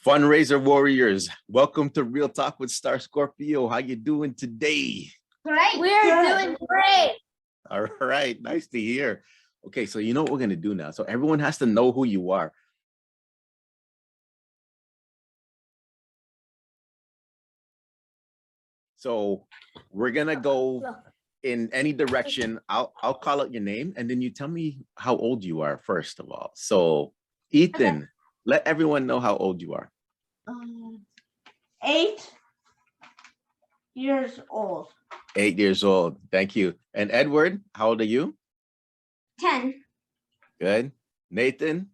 Fundraiser warriors, welcome to Real Talk with Star Scorpio. How you doing today? Great. We're doing great. All right, nice to hear. Okay, so you know what we're gonna do now. So everyone has to know who you are. So we're gonna go in any direction. I'll call out your name and then you tell me how old you are first of all. So Ethan, okay. Let everyone know how old you are. 8 years old. 8 years old. Thank you. And Edward, how old are you? 10. Good. Nathan?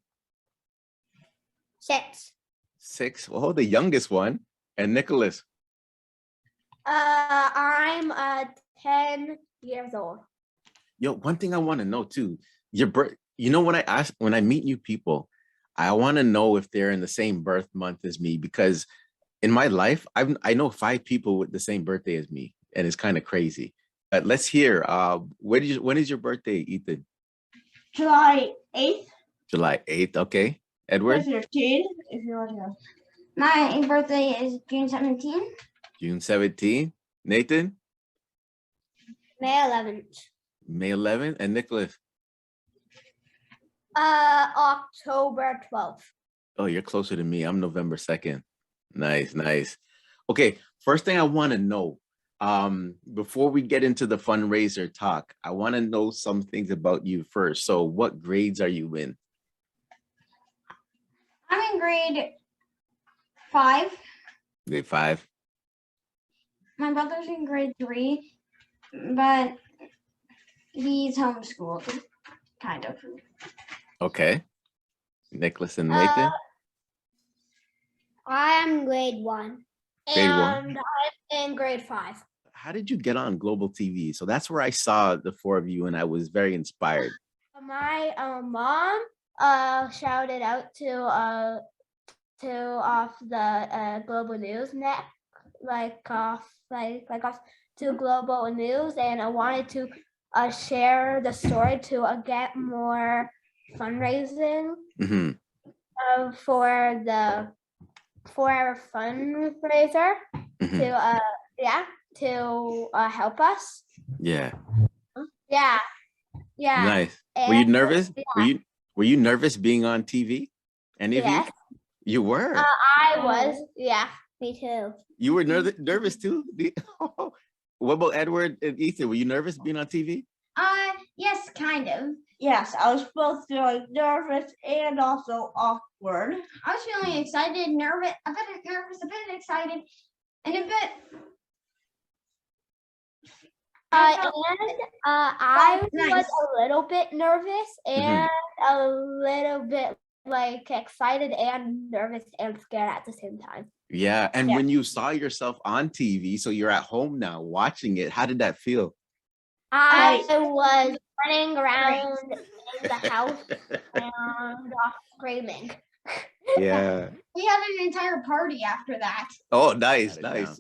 6. 6. Oh, the youngest one. And Nicholas? I'm 10 years old. Yo, one thing I want to know too, your birth. You know, when I meet new people, I want to know if they're in the same birth month as me, because in my life, I know 5 people with the same birthday as me, and it's kind of crazy. But let's hear. When is your birthday, Ethan? July 8th. July 8th. Okay. Edward? 13, if you want to know. My birthday is June 17th. June 17th. Nathan? May 11th. May 11th. And Nicholas? October 12th. Oh, you're closer to me. I'm November 2nd. Nice, nice. Okay, first thing I want to know, before we get into the fundraiser talk, I want to know some things about you first. So what grades are you in? I'm in grade 5. Grade 5. My brother's in grade 3, but he's homeschooled, kind of. Okay. Nicholas and Nathan? I'm grade 1. Grade 1. And I'm in grade 5. How did you get on Global TV? So that's where I saw the 4 of you and I was very inspired. My mom shouted out to off the Global News net, off to Global News, and I wanted to share the story to get more fundraising for our fundraiser to help us. Yeah. Nice. And were you nervous? Yeah. Were you nervous being on TV? Any of you? You were. I was. Yeah, me too. You were nervous too? What about Edward and Ethan? Were you nervous being on TV? Yes, kind of. Yes, I was both feeling nervous and also awkward. I was feeling excited, nervous, a bit nervous, a bit excited, and a bit. I was a little bit nervous and a little bit excited and nervous and scared at the same time. Yeah, and when you saw yourself on TV, so you're at home now watching it, how did that feel? I was running around in the house and screaming. Yeah. We had an entire party after that. Oh, nice. Yeah.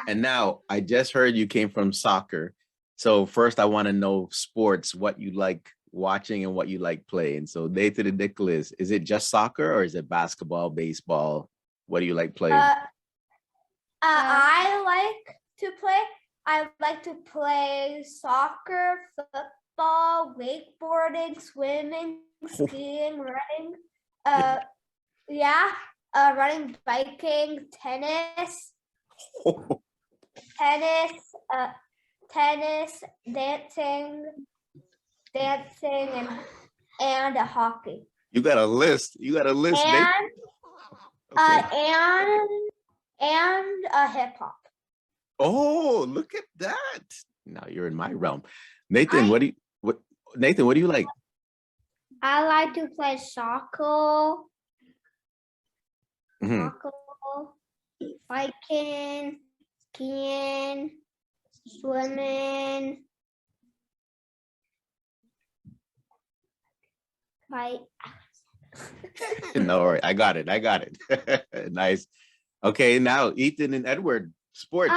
And now I just heard you came from soccer. So first I want to know sports, what you like watching and what you like playing. So Nathan and Nicholas, is it just soccer or is it basketball, baseball? What do you like playing? I like to play soccer, football, wakeboarding, swimming, skiing, running. Running, biking, tennis, dancing, and hockey. You got a list. And and hip hop. Oh, look at that! Now you're in my realm. Nathan, what do you like? I like to play soccer, biking, skiing, swimming. No, I got it. Nice. Okay, now Ethan and Edward, sports.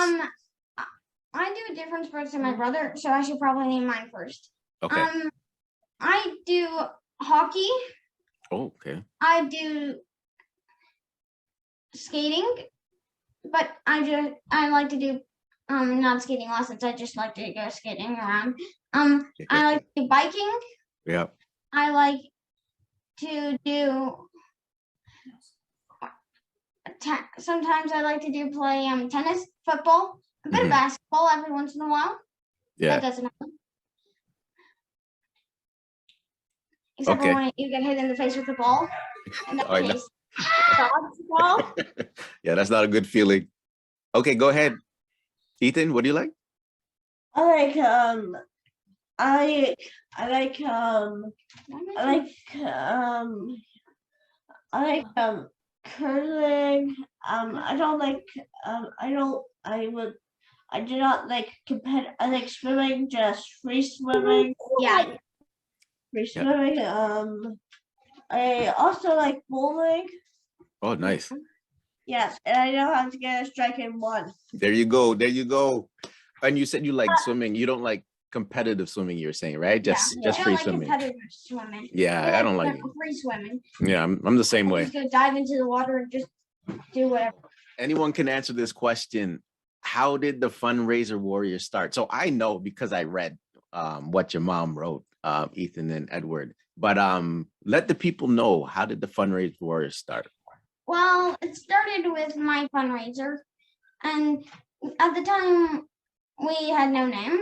I do different sports than my brother, so I should probably name mine first. Okay. I do hockey. Oh, okay. I do skating, but I like to do not skating lessons. I just like to go skating around. I like to do biking. Yeah. I like to do sometimes I like to play tennis, football, a bit of basketball every once in a while. Yeah. That doesn't happen. Except for when you get hit in the face with the ball. In that case, dodgeball. Yeah, that's not a good feeling. Okay, go ahead. Ethan, what do you like? I like curling. I do not like competitive. I like swimming, just free swimming. Yeah. Free swimming. I also like bowling. Oh, nice. Yes, and I know how to get a strike in one. There you go. There you go. And you said you like swimming. You don't like competitive swimming, you're saying, right? Just free swimming. Competitive swimming. Yeah, I don't like it. Free swimming. Yeah, I'm the same way. Just go dive into the water and just do whatever. Anyone can answer this question. How did the Fundraiser Warrior start? So I know because I read what your mom wrote, Ethan and Edward. But let the people know, how did the Fundraiser Warrior start? Well, it started with my fundraiser, and at the time we had no name.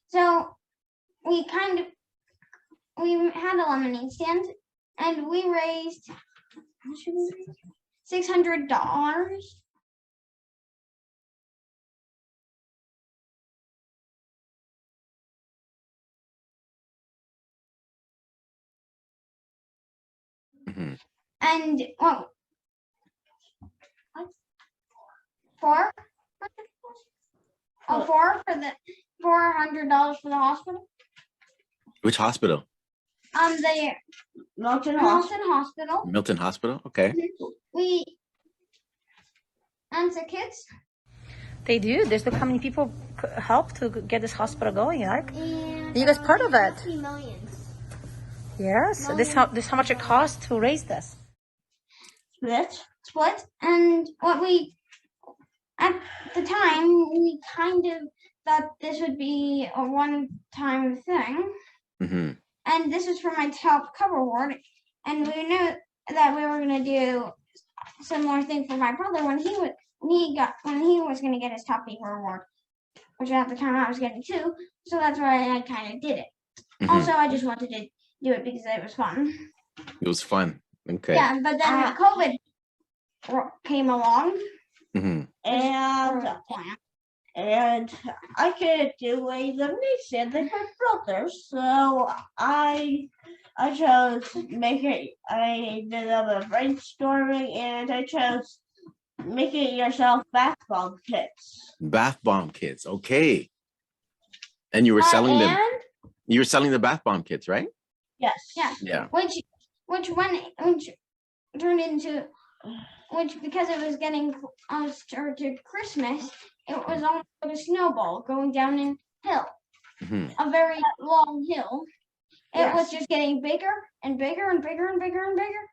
So we had a lemonade stand, and we raised $600. And what? $400 for the hospital. Which hospital? The Milton Hospital. Milton Hospital. Okay. We answer kids. They do. There's look how many people help to get this hospital going. Like, are you guys part of it? Millions. Yes. This how much it costs to raise this. Split, and what we at the time we kind of thought this would be a one-time thing, and this is for my top cover award, and we knew that we were going to do a similar thing for my brother when he was going to get his top paper award, which at the time I was getting too, so that's why I kind of did it. Also, I just wanted to do it because it was fun. It was fun. Okay. Yeah, but then COVID came along, and I couldn't do a lemonade stand like my brother, so I chose make it. I did a little brainstorming, and I chose make it yourself bath bomb kits. Bath bomb kits. Okay. And you were selling them. You were selling the bath bomb kits, right? Yes. Yeah. Which turned into, because it was getting closer to Christmas, it was almost like a snowball going down a hill, a very long hill. It was just getting bigger and bigger and bigger and bigger and bigger.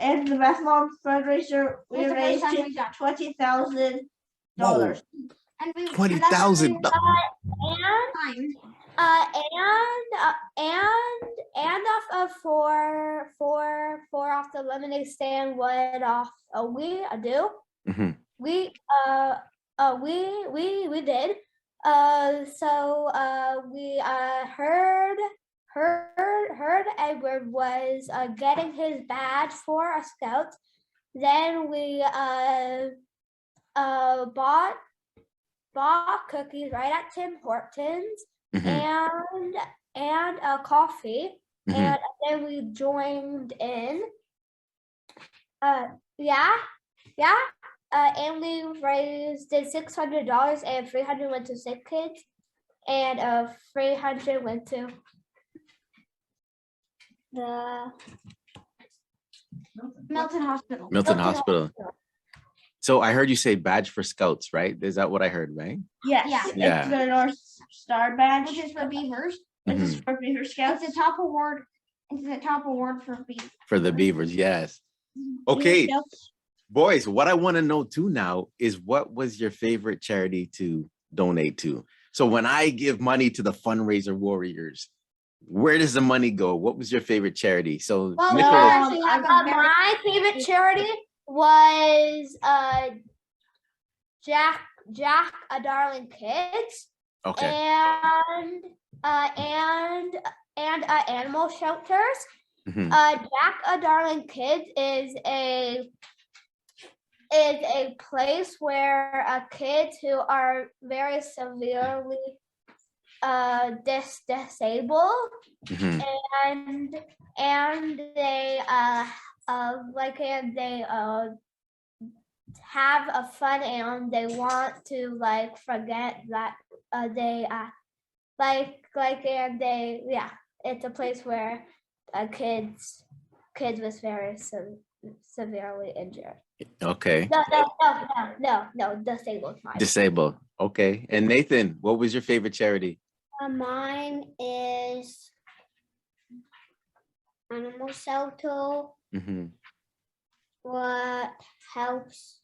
And the bath bomb fundraiser, we raised $20,000. And we $20,000. And off of four off the lemonade stand, what off we do? We did. So we heard Edward was getting his badge for a scout, then we bought cookies right at Tim Hortons and a coffee, and then we joined in. And we raised $600, and $300 went to sick kids, and $300 went to the Milton Hospital. Milton Hospital. So I heard you say badge for scouts, right? Is that what I heard, right? Yes. Yeah. It's the North Star badge. Which is for Beavers. This is for Beaver Scouts. It's the top award. It's the top award for Beavers. For the Beavers, yes. Okay, boys, what I want to know too now is what was your favorite charity to donate to? So when I give money to the Fundraiser Warriors, where does the money go? What was your favorite charity? So Well, Nicholas, my favorite charity was Jack a Darling Kids, okay. and animal shelters. Jack a Darling Kids is a place where kids who are very severely disabled, and they have a fun, and they want to forget that it's a place where kids was very severely injured. Okay. No, disabled. Disabled. Okay. And Nathan, what was your favorite charity? Mine is animal shelter. What helps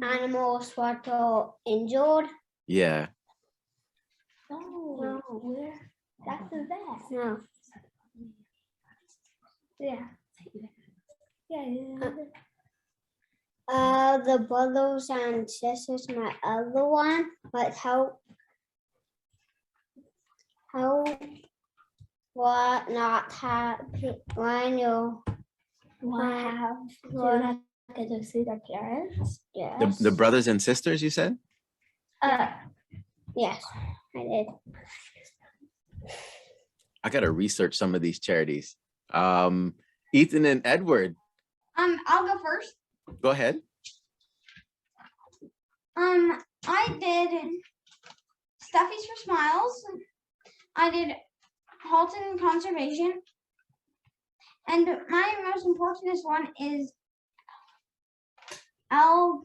animals who are injured? Yeah. No, where? That's the best. No. Yeah. The brothers and sisters, my other one, but help what not happy when you have to see their parents. Yes. The brothers and sisters, you said? Yes, I did. I gotta research some of these charities. Ethan and Edward. I'll go first. Go ahead. I did Stuffies for Smiles. I did Halton Conservation. And my most important one is LDAH.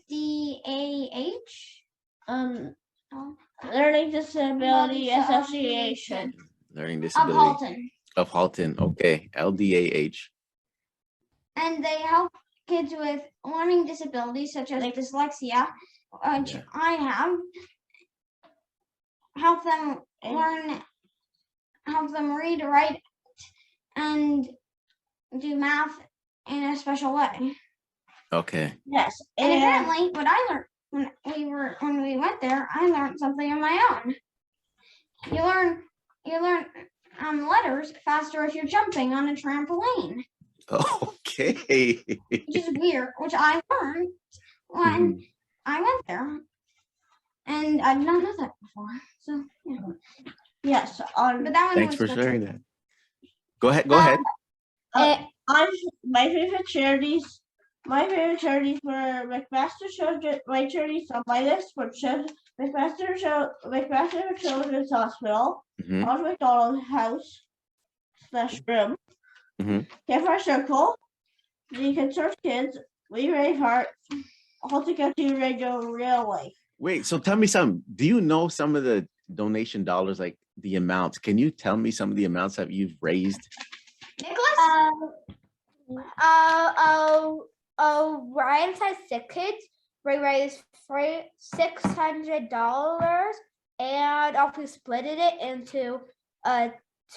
Learning Disability Association. Learning Disability. Of Halton. Of Halton. Okay. LDAH. And they help kids with learning disabilities such as dyslexia, which I have. Help them learn, help them read, write, and do math in a special way. Okay. Yes. And apparently, what I learned when we went there, I learned something on my own. You learn letters faster if you're jumping on a trampoline. Okay. Which is weird, which I learned when I went there. And I did not know that before. So yeah. Yes. But that one Thanks was for sharing that. Go ahead. Go ahead. My favorite charities were McMaster my charities on my list were McMaster Children's Hospital, Old McDonald House / Room, Camp Circle, the Concerned Kids, We Brave Hearts, Halton County Radio Railway. Wait, so tell me something. Do you know some of the donation dollars, like the amounts? Can you tell me some of the amounts that you've raised? Nicholas? Right inside Sick Kids, we raised $600, and we split it into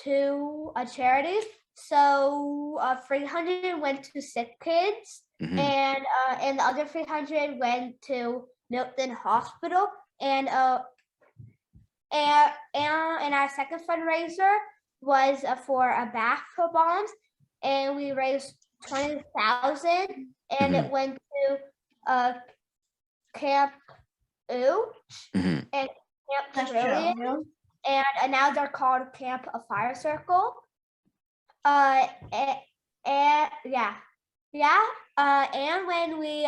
two charities. So 300 went to Sick Kids, and the other 300 went to Milton Hospital, and our second fundraiser was for a bath bombs, and we raised 20,000, and it went to Camp Ooch and Camp Trillium, and now they're called Camp A Fire Circle. And when we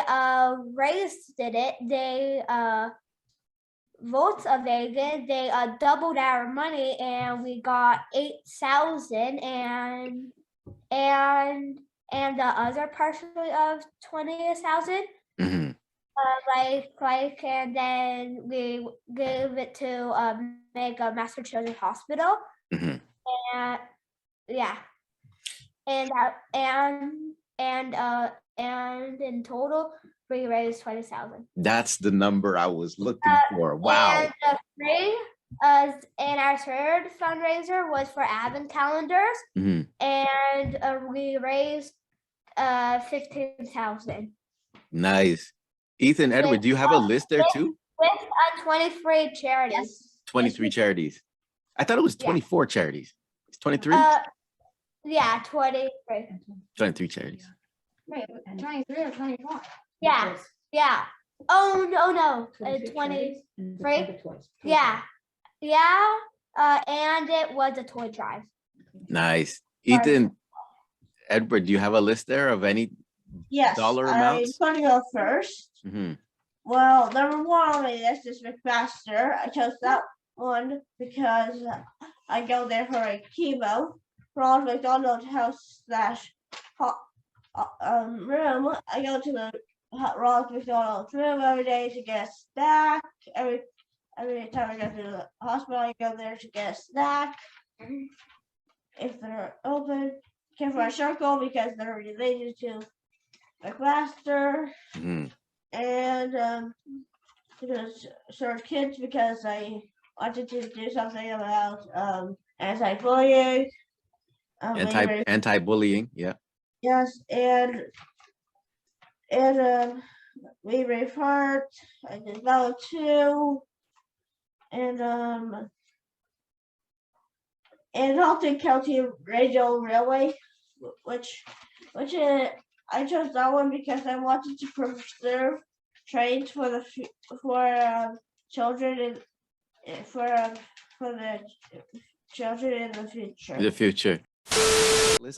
raised it, they votes of Vegas, they doubled our money, and we got 8,000, and the other partially of 20,000. And then we gave it to make a Master Children's Hospital, and and in total we raised 20,000. That's the number I was looking for. Wow. And our third fundraiser was for advent calendars, and we raised 15,000. Nice. Ethan, Edward, do you have a list there too? With 23 charities. Yes. 23 charities. I thought it was 24 charities. It's 23? Yeah, 23. 23 charities. Wait, 23 or 24? Yeah. Oh, no. 23. Yeah. And it was a toy drive. Nice. Ethan, Edward, do you have a list there of any dollar amounts? I'm going to go first. Well, number one on my list is McMaster. I chose that one because I go there for a chemo. Ronald McDonald House / room. I go to the Ronald McDonald room every day to get a snack. Every time I go to the hospital, I go there to get a snack. If they're open, Camp Fire Circle because they're related to McMaster. And to serve kids because I wanted to do something about anti-bullying. Anti-bullying, yeah. Yes, and we brave heart. I did that too, and Milton County Radio Railway, which I chose that one because I wanted to preserve trains for the children and for the children in the future. The future.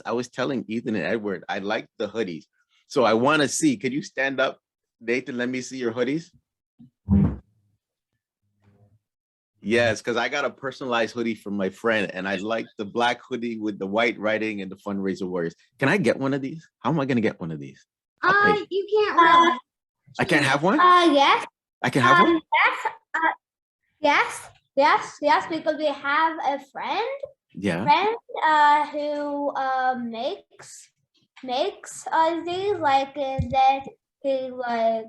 I was telling Ethan and Edward, I like the hoodies. So I want to see, could you stand up, Nathan? Let me see your hoodies. Yes, because I got a personalized hoodie from my friend, and I like the black hoodie with the white writing and the Fundraiser Warriors. Can I get one of these? How am I going to get one of these? You can't really. I can't have one? Yes. I can have one? Yes, because we have a friend who makes these, like, and then he, like,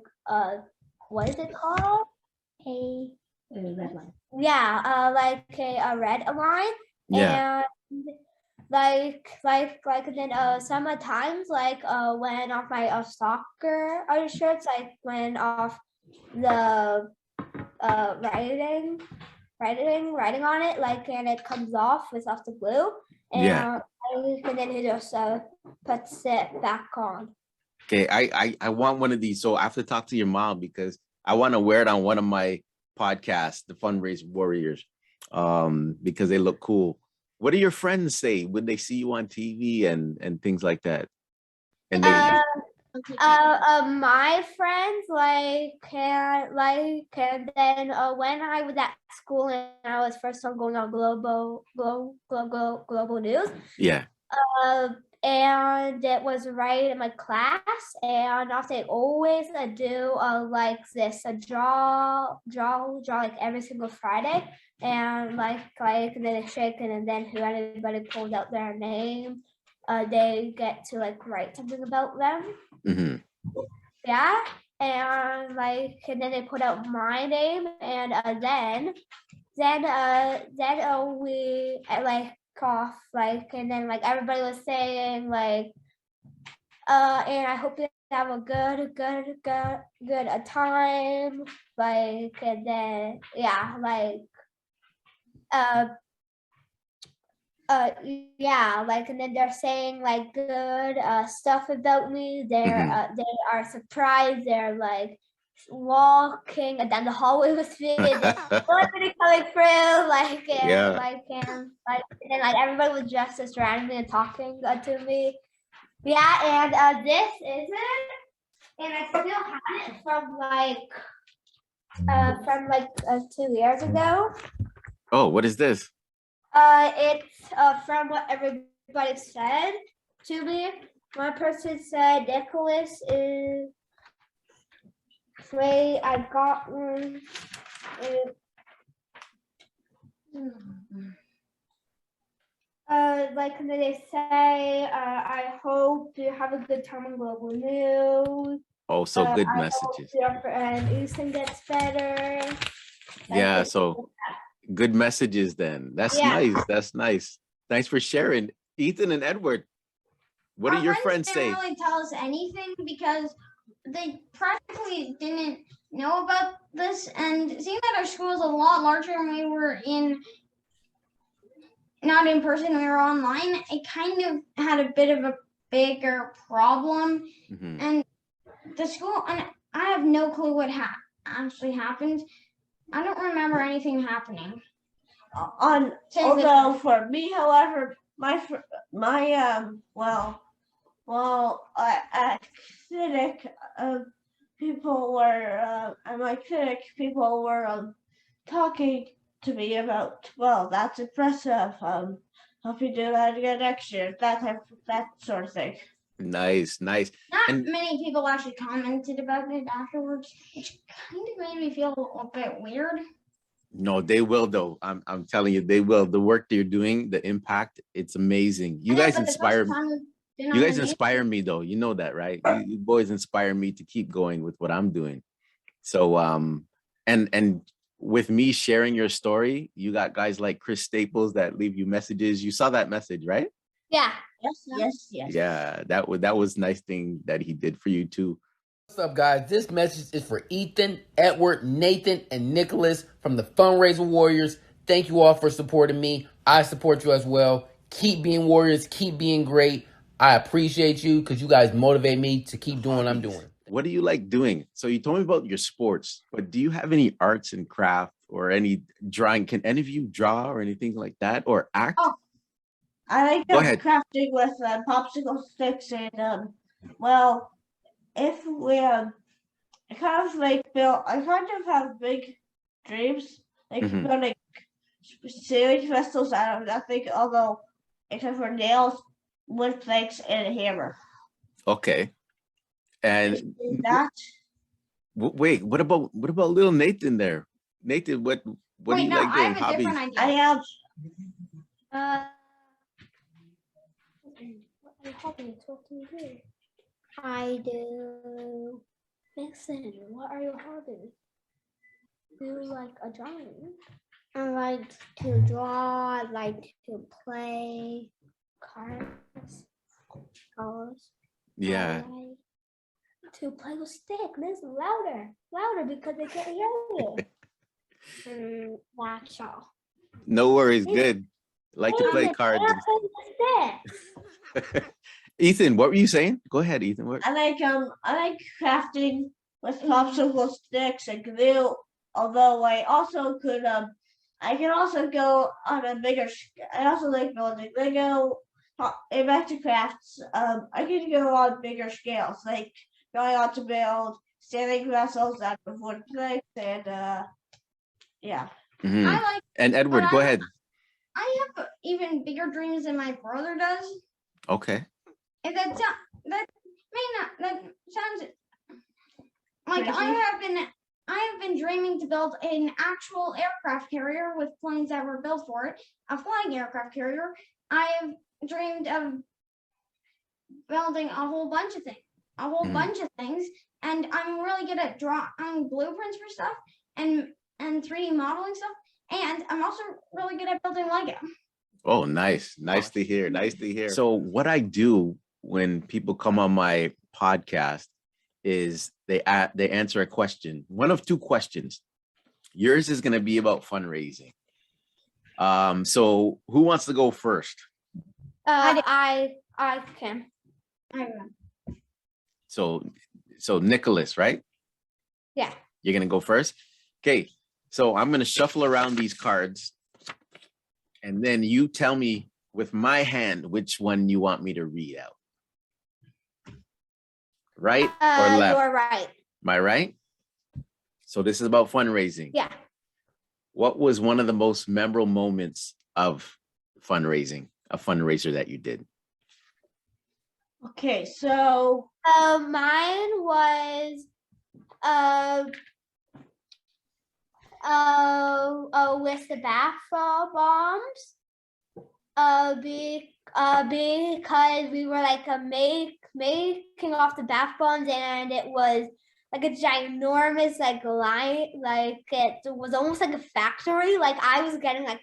what is it called? A red line. Yeah, like a red line. Yeah. And then sometimes, like, when off my soccer shirts, like when off the writing on it, like, and it comes off with off the glue, and then he just puts it back on. Okay, I want one of these, so I have to talk to your mom because I want to wear it on one of my podcasts, the Fundraise Warriors, because they look cool. What do your friends say when they see you on TV and things like that? And they my friends and then when I was at school and I was first time going on global news. Yeah. And it was right in my class, and they always do like this, a draw like every single Friday, and like and then it's shaken, and then who anybody pulls out their name, they get to like write something about them. Yeah, and then they put out my name, and then we cough, and then everybody was saying and I hope you have a good time, and then Yeah, like, and then they're saying like good stuff about me. They are surprised. They're like walking down the hallway with me. Everybody coming through, and then like everybody was just surrounding me and talking to me. Yeah, and this is it. And I still have it from 2 years ago. Oh, what is this? It's from what everybody said to me. One person said Nicholas is great. I got one. Like they say, I hope you have a good time on Global News. Oh, so good I messages. hope your friend Ethan gets better. Yeah, so good messages then. That's nice. That's nice. Thanks for sharing. Ethan and Edward, what do your friends say? They didn't really tell us anything because they practically didn't know about this. And seeing that our school is a lot larger and we were not in person, we were online, it kind of had a bit of a bigger problem. And the school, and I have no clue what actually happened. I don't remember anything happening. Although for me, however, my clinic people were at my clinic people were talking to me about, well, that's impressive. Hope you do that again next year. That sort of thing. Nice. Not many people actually commented about it afterwards, which kind of made me feel a bit weird. No, they will though. I'm telling you, they will. The work they're doing, the impact, it's amazing. You guys inspire me. You guys inspire me though. You know that, right? You boys inspire me to keep going with what I'm doing. So and with me sharing your story, you got guys like Chris Staples that leave you messages. You saw that message, right? Yeah. Yes. Yeah, that was nice thing that he did for you too. What's up, guys? This message is for Ethan, Edward, Nathan, and Nicholas from the Fundraiser Warriors. Thank you all for supporting me. I support you as well. Keep being warriors. Keep being great. I appreciate you because you guys motivate me to keep doing what I'm doing. What do you like doing? So you told me about your sports, but do you have any arts and craft or any drawing? Can any of you draw or anything like that or act? Oh, I like crafting with popsicle sticks and if we I kind of have big dreams like building sailing vessels out of nothing, although except for nails, wood planks, and a hammer. Okay. And that. Wait, what about little Nathan there? Nathan, what do you like doing? Hobbies? I have what hobbies? What do you do? I do. Listen, what are your hobbies? Do you like a drawing? I like to draw. I like to play cards. Yeah. I like to play with stick. Listen, louder because they can't hear you. That's all. No worries. Good. Like to play cards. Ethan, what were you saying? Go ahead, Ethan. I like crafting with popsicle sticks and glue. Although I also could I can also go on a bigger. I also like building Lego. Back to crafts. I can go on bigger scales, like going on to build sailing vessels out of wood planks and yeah. I like. And Edward, go ahead. I have even bigger dreams than my brother does. Okay. And that sounds like I have been dreaming to build an actual aircraft carrier with planes that were built for it, a flying aircraft carrier. I have dreamed of building a whole bunch of things, and I'm really good at drawing blueprints for stuff and 3D modeling stuff, and I'm also really good at building Lego. Oh, nice to hear. So what I do when people come on my podcast is they answer a question, one of two questions. Yours is going to be about fundraising. So who wants to go first? I can. I will. So Nicholas, right? Yeah. You're gonna go first. Okay. So I'm gonna shuffle around these cards, and then you tell me with my hand which one you want me to read out. Right or left? You're right. Am I right? So this is about fundraising. Yeah. What was one of the most memorable moments of fundraising, a fundraiser that you did? Okay, so Mine was with the bath bombs. Because we were like making off the bath bombs, and it was like a ginormous like line, like it was almost like a factory. Like I was getting like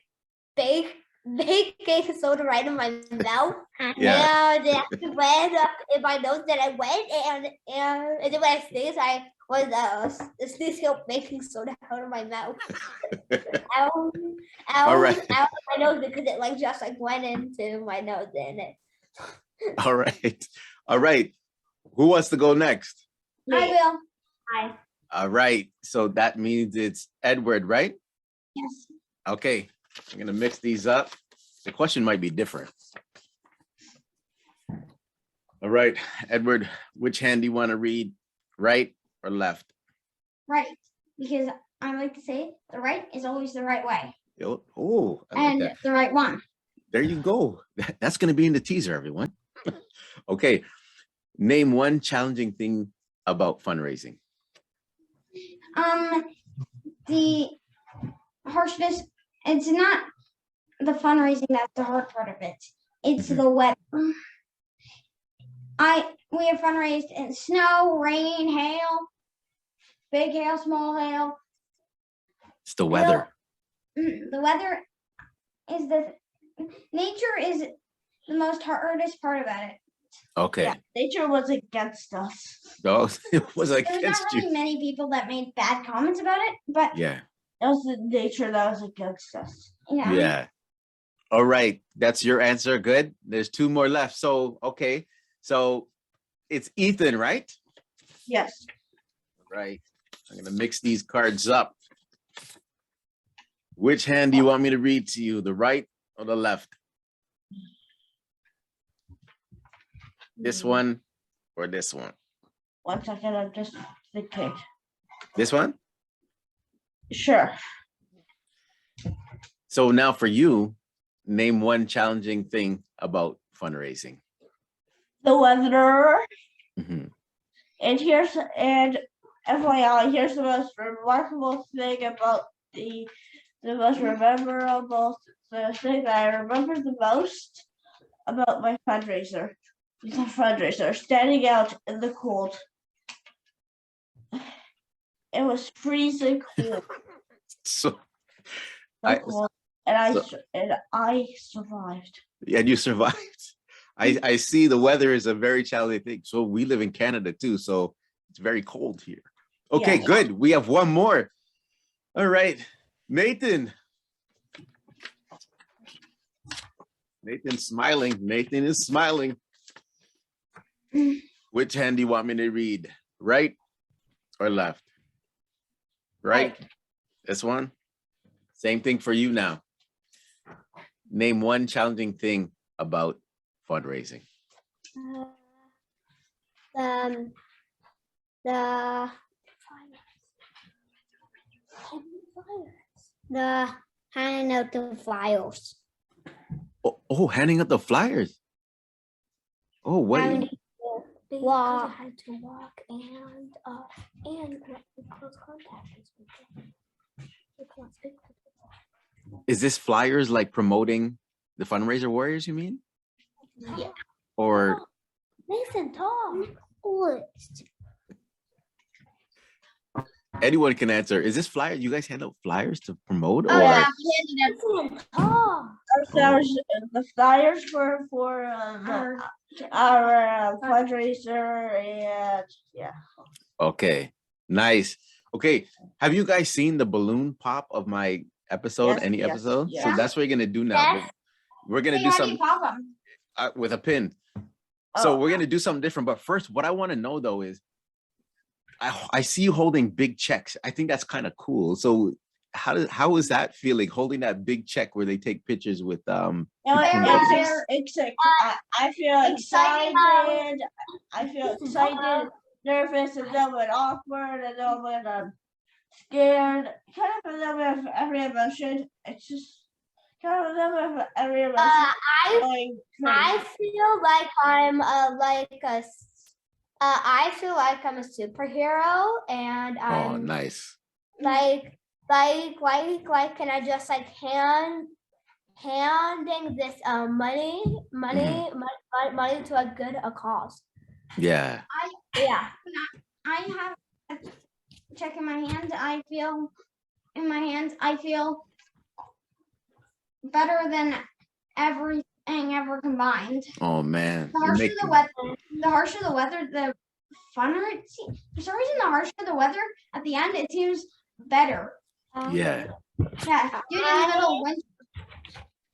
baking soda right in my mouth. Yeah. And it went up in my nose, then I went and then when I sneezed, I was sneezing up baking soda out of my mouth. All right. Out of my nose because it like just like went into my nose and it. All right. All right. Who wants to go next? I will. All right. So that means it's Edward, right? Yes. Okay. I'm going to mix these up. The question might be different. All right. Edward, which hand do you want to read? Right or left? Right. Because I like to say the right is always the right way. Oh, I like And that. the right one. There you go. That's going to be in the teaser, everyone. Okay. Name one challenging thing about fundraising. The harshness, it's not the fundraising that's the hard part of it. It's the weather. We have fundraised in snow, rain, hail, big hail, small hail. It's the weather. The weather is nature is the most hardest part about it. Okay. yeah, nature was against us. No, it was There's against not you. really many people that made bad comments about it, but Yeah. It was the nature that was against us. yeah. Yeah. All right. That's your answer. Good. There's two more left. So, okay. So it's Ethan, right? Yes. Right. I'm going to mix these cards up. Which hand do you want me to read to you? The right or the left? This one or this one? 1 second, I'm just thinking. This one? Sure. So now for you, name one challenging thing about fundraising. The weather. Mhm. And FYI, here's the most remarkable thing about the most memorable thing that I remember the most about my fundraiser. The fundraiser, standing out in the cold. It was freezing cold. So Cold, and I survived. yeah, you survived. I see the weather is a very challenging thing. So we live in Canada too, so it's very cold here. Okay, Yeah. good. We have one more. All right, Nathan. Nathan's smiling. Nathan is smiling. Which hand do you want me to read? Right or left? Right. This one. Same thing for you now. Name one challenging thing about fundraising. The handing out the flyers. Oh, handing out the flyers. Oh, wait. Walk. I had to walk and close contact. Is this flyers like promoting the fundraiser warriors, you mean? Yeah. Or Nathan, talk. anyone can answer. Is this flyer? You guys hand out flyers to promote? Oh, Or yeah. The flyers were for our fundraiser, and yeah. Okay, nice. Okay, have you guys seen the balloon pop of my episode, Yes, any yes, episode. So yes. that's what we're gonna do now. Yes. We're gonna Hey, do how do you something pop them? with a pin. So Oh. we're gonna do something different. But first, what I want to know though is, I see you holding big checks. I think that's kind of cool. So how is that feeling, holding that big check where they take pictures with No, fundraisers? I feel excited. I feel excited, nervous, a little bit awkward, a little bit scared, kind of a little bit of every emotion. It's just kind of a little bit of every emotion. I feel like I'm I feel like I'm a superhero, and I'm Oh, nice. like can I just like handing this money to a good cause. Yeah. Yeah. I have a check in my hand. I feel better than everything ever combined. Oh man. The harsher the weather, the funner it seems. For some reason, the harsher the weather at the end, it seems better. Yeah. Yeah, dude, in the middle of winter.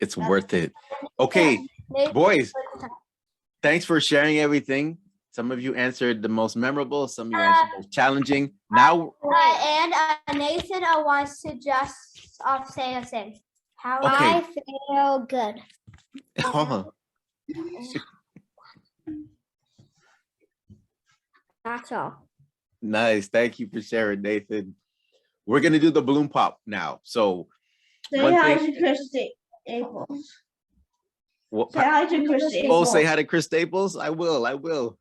It's worth it. Okay, boys, thanks for sharing everything. Some of you answered the most memorable, some of you answered the most challenging. Now, and Nathan wants to just say a thing. How Okay. I feel good. oh, That's all. nice. Thank you for sharing, Nathan. We're gonna do the balloon pop now. So, Say one hi thing- to Chris Staples. what, Say hi to Chris oh, Staples. say hi to Chris Staples. I will.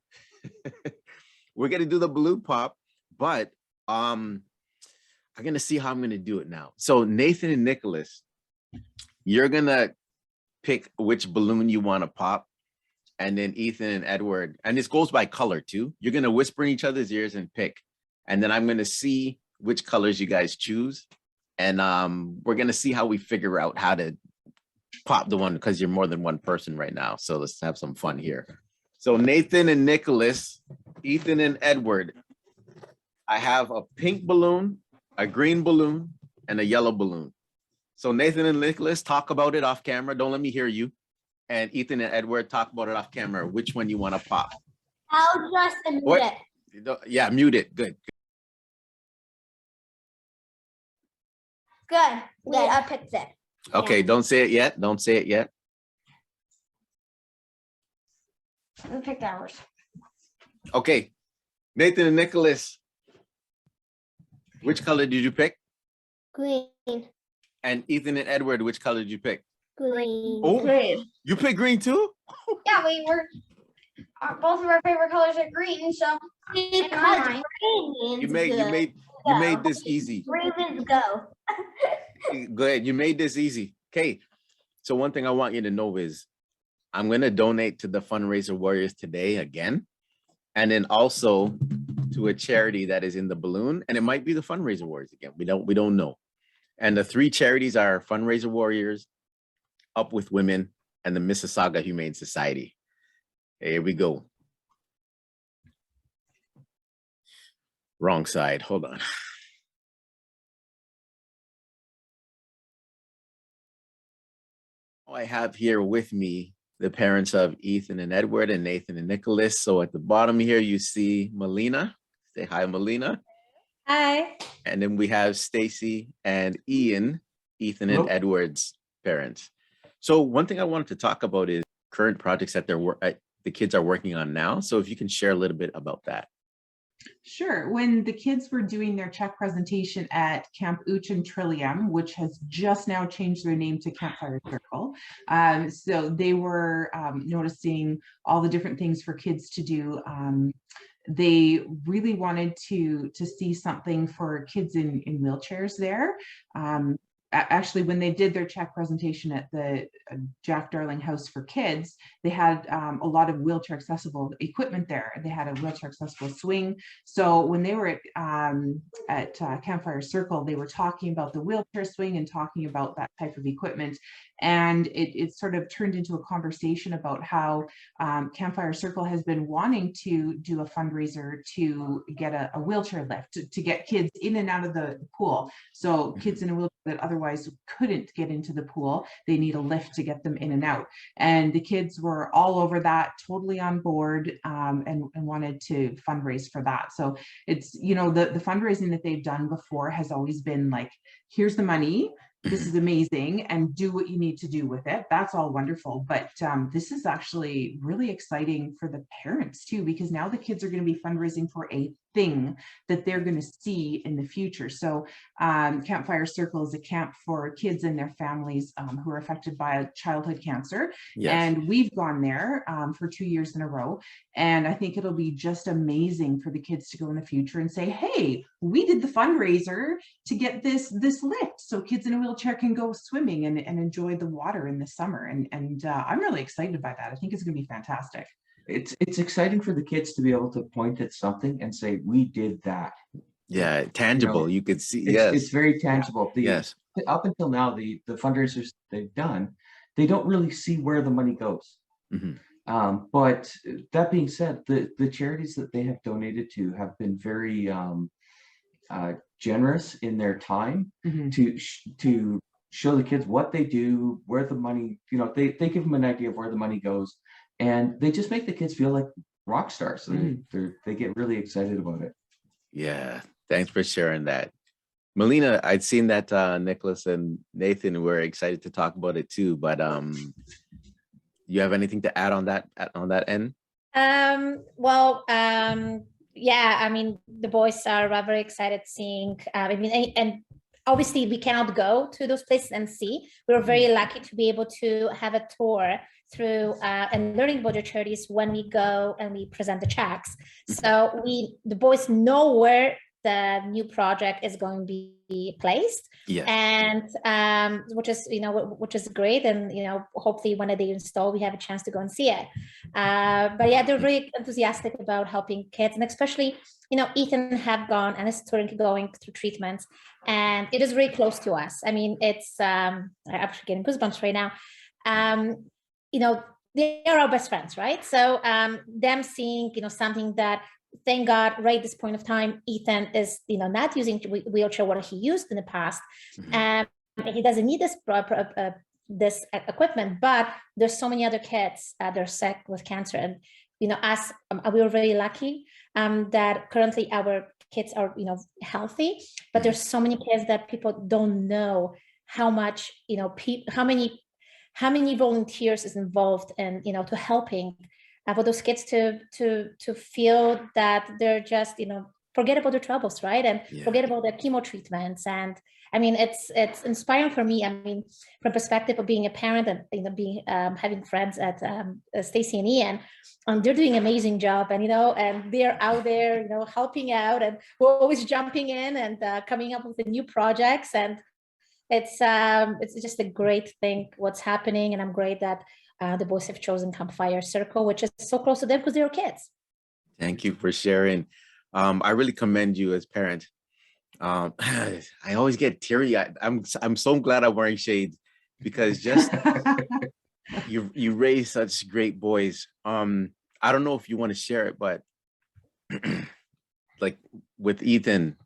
We're gonna do the balloon pop, but I'm gonna see how I'm gonna do it now. So Nathan and Nicholas, you're gonna pick which balloon you want to pop, and then Ethan and Edward, and this goes by color too. You're gonna whisper in each other's ears and pick, and then I'm gonna see which colors you guys choose, and we're gonna see how we figure out how to pop the one, because you're more than one person right now. So let's have some fun here. So Nathan and Nicholas, Ethan and Edward, I have a pink balloon, a green balloon, and a yellow balloon. So Nathan and Nicholas, talk about it off camera. Don't let me hear you. And Ethan and Edward, talk about it off camera. Which one you want to pop? I'll just mute What? it. Yeah, mute it. Good. Good. I picked it. Okay, don't say it yet. Don't say it yet. We picked ours. Okay, Nathan and Nicholas, which color did you pick? Green. And Ethan and Edward, which color did you pick? Green. Oh, Great. you picked green too? Yeah, we were. Both of our favorite colors are green, so Because mind. green means You made good. this easy. Green means go. Go ahead. You made this easy. Okay. So one thing I want you to know is I'm going to donate to the Fundraiser Warriors today again. And then also to a charity that is in the balloon. And it might be the Fundraiser Warriors again. We don't know. And the three charities are Fundraiser Warriors, Up With Women, and the Mississauga Humane Society. Here we go. Wrong side. Hold on. I have here with me the parents of Ethan and Edward and Nathan and Nicholas. So at the bottom here, you see Melina. Say hi, Melina. Hi. And then we have Stacy and Ian, Ethan and Edward's parents. So one thing I wanted to talk about is current projects that the kids are working on now. So if you can share a little bit about that. Sure. When the kids were doing their check presentation at Camp Ooch and Trillium, which has just now changed their name to Campfire Circle, so they were noticing all the different things for kids to do. They really wanted to see something for kids in wheelchairs there. Actually, when they did their check presentation at the Jack Darling House for Kids, they had a lot of wheelchair accessible equipment there. They had a wheelchair accessible swing. So when they were at Campfire Circle, they were talking about the wheelchair swing and talking about that type of equipment. And it sort of turned into a conversation about how Campfire Circle has been wanting to do a fundraiser to get a wheelchair lift to get kids in and out of the pool. So kids in a wheelchair that otherwise couldn't get into the pool, they need a lift to get them in and out. And the kids were all over that, totally on board, and wanted to fundraise for that. So it's, you know, the fundraising that they've done before has always been like, here's the money, this is amazing, and do what you need to do with it. That's all wonderful. But this is actually really exciting for the parents too, because now the kids are going to be fundraising for a thing that they're going to see in the future. So Campfire Circle is a camp for kids and their families who are affected by childhood cancer. Yes. And we've gone there for 2 years in a row. And I think it'll be just amazing for the kids to go in the future and say, hey, we did the fundraiser to get this lift so kids in a wheelchair can go swimming and enjoy the water in the summer. And I'm really excited by that. I think it's going to be fantastic. It's exciting for the kids to be able to point at something and say, we did that. Yeah, tangible. You could see. Yes, it's very tangible. Yes. Up until now, the fundraisers they've done, they don't really see where the money goes. But that being said, the charities that they have donated to have been very generous in their time to show the kids what they do, where the money, you know, they give them an idea of where the money goes. And they just make the kids feel like rock stars. They get really excited about it. Yeah, thanks for sharing that. Melina, I'd seen that Nicholas and Nathan were excited to talk about it too, but you have anything to add on that end? Yeah, I mean, the boys are very excited seeing, and obviously we cannot go to those places and see. We were very lucky to be able to have a tour through and learning about the charities when we go and we present the checks. So the boys know where the new project is going to be placed. Yes. And which is great. And, you know, hopefully when they install, we have a chance to go and see it. But yeah, they're really enthusiastic about helping kids, and especially, you know, Ethan have gone and is currently going through treatments, and it is really close to us. I mean, it's I'm actually getting goosebumps right now. You know, they are our best friends, right? So them seeing, you know, something that, thank God, right at this point of time, Ethan is, you know, not using wheelchair what he used in the past. And he doesn't need this equipment, but there's so many other kids that are sick with cancer. And, you know, us, we were very lucky that currently our kids are, you know, healthy, but there's so many kids that people don't know how much, you know, how many volunteers is involved in, you know, to helping for those kids to feel that they're just, you know, forget about their troubles, right? And forget about their chemo treatments. And I mean, it's inspiring for me. I mean, from perspective of being a parent and, you know, being having friends at Stacy and Ian, they're doing an amazing job, and, you know, and they're out there, you know, helping out, and we're always jumping in and coming up with the new projects. And it's just a great thing what's happening, and I'm great that the boys have chosen Campfire Circle, which is so close to them because they're kids. Thank you for sharing. I really commend you as parent. I always get teary-eyed. I'm so glad I'm wearing shades, because just you raise such great boys. I don't know if you want to share it, but like with Ethan,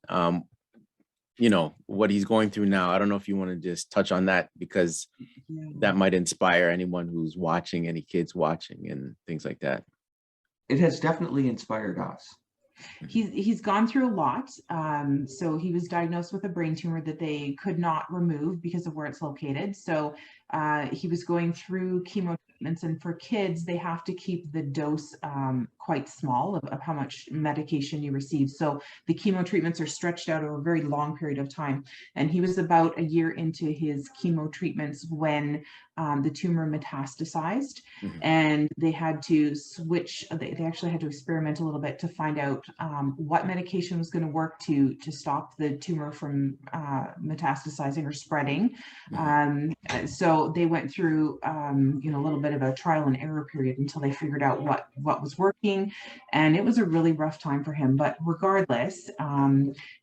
you know, what he's going through now. I don't know if you want to just touch on that, because that might inspire anyone who's watching, any kids watching and things like that. It has definitely inspired us. He's gone through a lot. So he was diagnosed with a brain tumor that they could not remove because of where it's located. So he was going through chemo treatments, and for kids, they have to keep the dose quite small of how much medication you receive. So the chemo treatments are stretched out over a very long period of time. And he was about a year into his chemo treatments when the tumor metastasized, and they had to switch. They actually had to experiment a little bit to find out what medication was going to work to stop the tumor from metastasizing or spreading. So they went through a little bit of a trial and error period until they figured out what was working, and it was a really rough time for him. But regardless,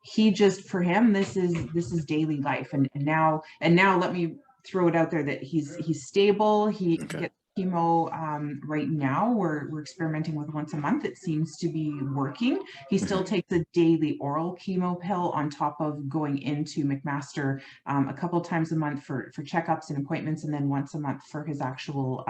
he just, for him, this is daily life, and now let me throw it out there that he's stable. He gets chemo right now. We're experimenting with once a month. It seems to be working. He still takes a daily oral chemo pill on top of going into McMaster a couple times a month for checkups and appointments, and then once a month for his actual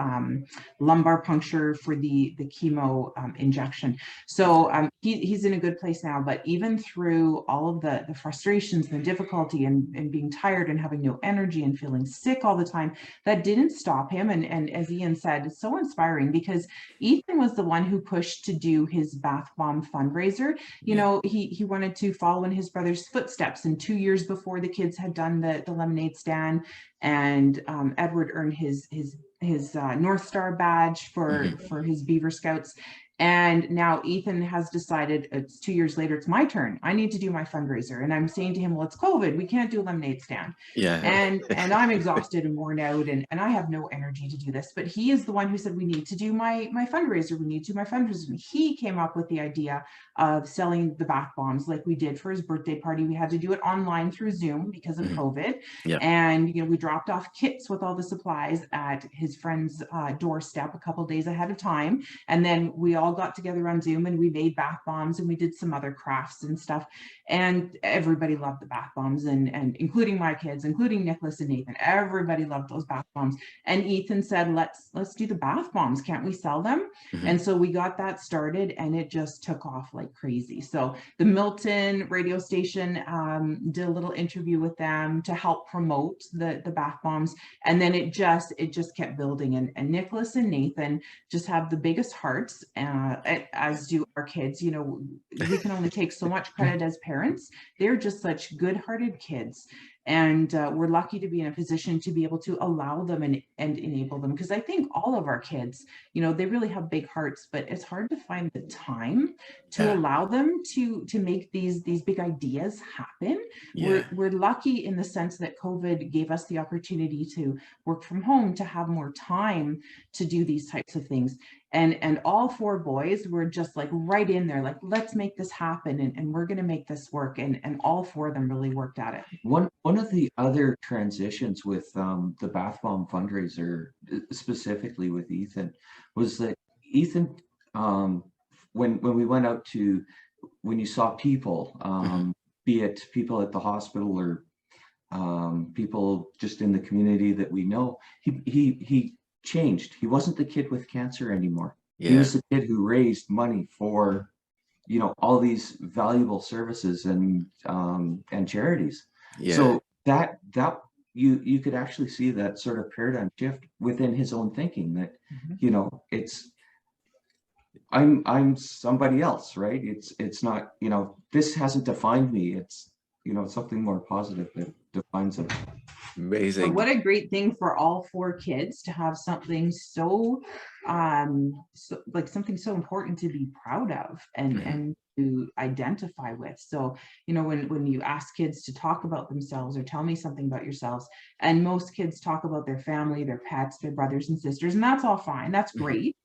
lumbar puncture for the chemo injection. So he's in a good place now. But even through all of the frustrations and the difficulty and being tired and having no energy and feeling sick all the time, that didn't stop him. And as Ian said, it's so inspiring, because Ethan was the one who pushed to do his bath bomb fundraiser. He wanted to follow in his brother's footsteps, and 2 years before the kids had done the lemonade stand, and Edward earned his North Star badge for his Beaver Scouts. And now Ethan has decided, it's 2 years later, it's my turn. I need to do my fundraiser. And I'm saying to him, well, it's COVID. We can't do a lemonade stand. Yeah. And I'm exhausted and worn out, and I have no energy to do this. But he is the one who said, we need to do my fundraiser. We need to do my fundraiser. And he came up with the idea of selling the bath bombs like we did for his birthday party. We had to do it online through Zoom because of COVID. Yeah. And, we dropped off kits with all the supplies at his friend's doorstep a couple days ahead of time. And then we all got together on Zoom and we made bath bombs, and we did some other crafts and stuff. And everybody loved the bath bombs, and including my kids, including Nicholas and Nathan. Everybody loved those bath bombs. And Ethan said, let's do the bath bombs. Can't we sell them? And so we got that started, and it just took off like crazy. So the Milton radio station did a little interview with them to help promote the bath bombs. And then it just kept building. And Nicholas and Nathan just have the biggest hearts, as do our kids. We can only take so much credit as parents. They're just such good-hearted kids. And we're lucky to be in a position to be able to allow them and enable them, because I think all of our kids, they really have big hearts, but it's hard to find the time to allow them to make these big ideas happen. We're lucky in the sense that COVID gave us the opportunity to work from home, to have more time to do these types of things. And all four boys were just like right in there, like, let's make this happen, and we're going to make this work. And all four of them really worked at it. One of the other transitions with the bath bomb fundraiser, specifically with Ethan, was that Ethan, when we went out to, when you saw people, be it people at the hospital or people just in the community that we know, he changed. He wasn't the kid with cancer anymore. He was the kid who raised money for all these valuable services and charities. So that you could actually see that sort of paradigm shift within his own thinking, that it's I'm somebody else, right? It's not, this hasn't defined me. It's something more positive that defines him. Amazing. But what a great thing for all four kids to have something so something so important to be proud of and to identify with. So when you ask kids to talk about themselves or tell me something about yourselves, and most kids talk about their family, their pets, their brothers and sisters, and that's all fine, that's great.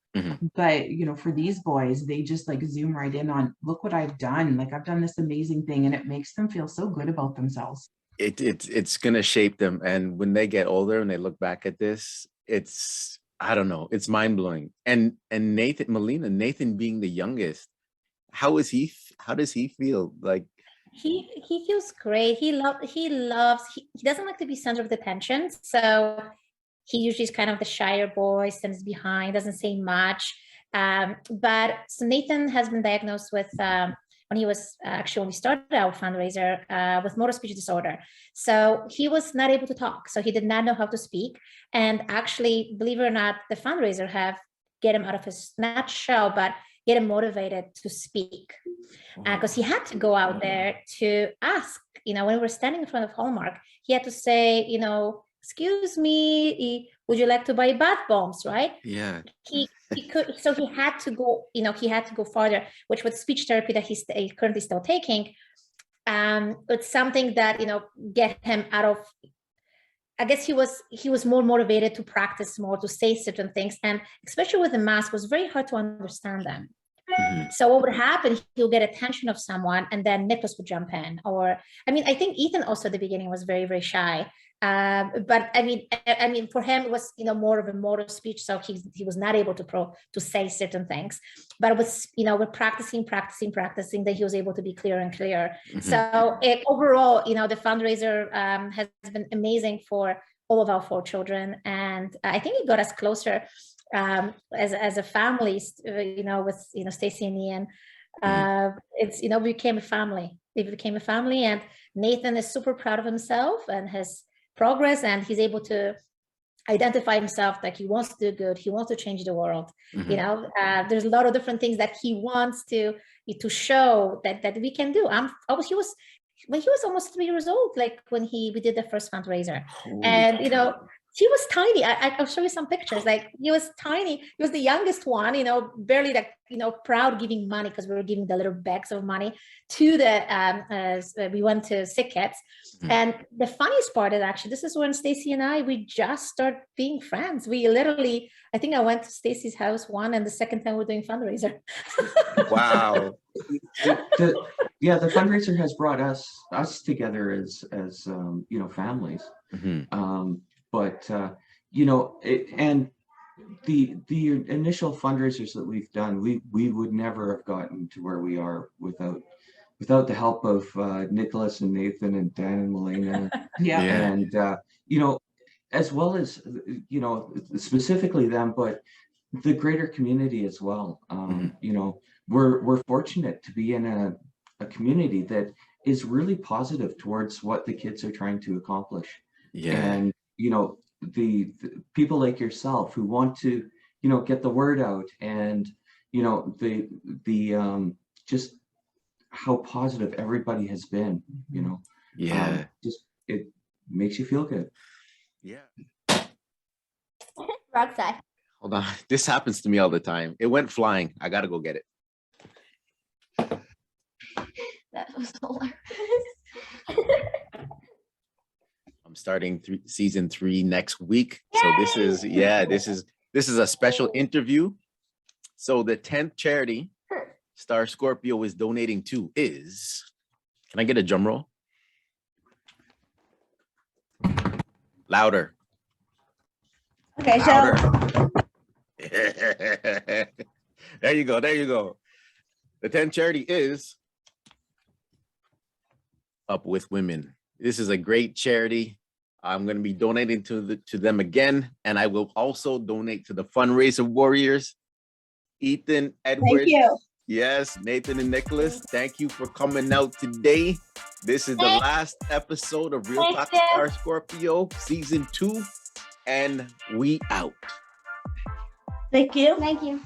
But for these boys, they just like zoom right in on, look what I've done, like I've done this amazing thing, and it makes them feel so good about themselves. It's gonna shape them, and when they get older and they look back at this, it's, I don't know, it's mind-blowing. And Nathan being the youngest, how does he feel? Like, he feels great. He doesn't like to be center of attention, so he usually is kind of the shyer boy, stands behind, doesn't say much. But so Nathan has been diagnosed with when we started our fundraiser, with motor speech disorder. So he was not able to talk. So he did not know how to speak. And actually, believe it or not, the fundraiser have get him out of his, not shell, but getting motivated to speak. Because he had to go out there to ask, when we were standing in front of Hallmark, he had to say, excuse me, would you like to buy bath bombs, right? Yeah. He could, so he had to go, he had to go farther, which with speech therapy that he's currently still taking, it's something that, get him out of, I guess he was more motivated to practice more, to say certain things. And especially with the mask, it was very hard to understand them. So what would happen, he'll get attention of someone and then Nicholas would jump in. Or, I think Ethan also at the beginning was very, very shy. But I mean, for him, it was, more of a motor speech. So he was not able to say certain things, but it was, with practicing, that he was able to be clearer and clearer. So overall, the fundraiser has been amazing for all of our 4 children. And I think it got us closer as a family, with, Stacy and Ian. It's, we became a family. We became a family, and Nathan is super proud of himself and his progress, and he's able to identify himself that he wants to do good. He wants to change the world. There's a lot of different things that he wants to show that we can do. When he was almost 3 years old, like when we did the first fundraiser. And he was tiny. I'll show you some pictures. Like, he was tiny. He was the youngest one, barely like, proud giving money, because we were giving the little bags of money to we went to sick kids. And the funniest part is actually, this is when Stacy and we just started being friends. We literally, I think I went to Stacy's house one, and the second time we're doing fundraiser. Wow. The fundraiser has brought us together as families. But and the initial fundraisers that we've done, we would never have gotten to where we are without the help of Nicholas and Nathan and Dan and Melena. And as well as specifically them, but the greater community as well. We're fortunate to be in a community that is really positive towards what the kids are trying to accomplish. And the people like yourself who want to get the word out, and the just how positive everybody has been. Just it makes you feel good. Rockside. Hold on, this happens to me all the time. It went flying. I gotta go get it. That was hilarious. I'm starting season 3 next week. So this is a special interview. So the 10th charity Star Scorpio is donating to is, can I get a drum roll? Louder. Okay, Louder. There you go. The 10th charity is Up With Women. This is a great charity. I'm going to be donating to them again, and I will also donate to the Fundraiser Warriors. Ethan, Edward, thank you. Yes, Nathan and Nicholas, thank you for coming out today. This is the last episode of Real Talk Star Scorpio season 2, and we out. Thank you. Thank you.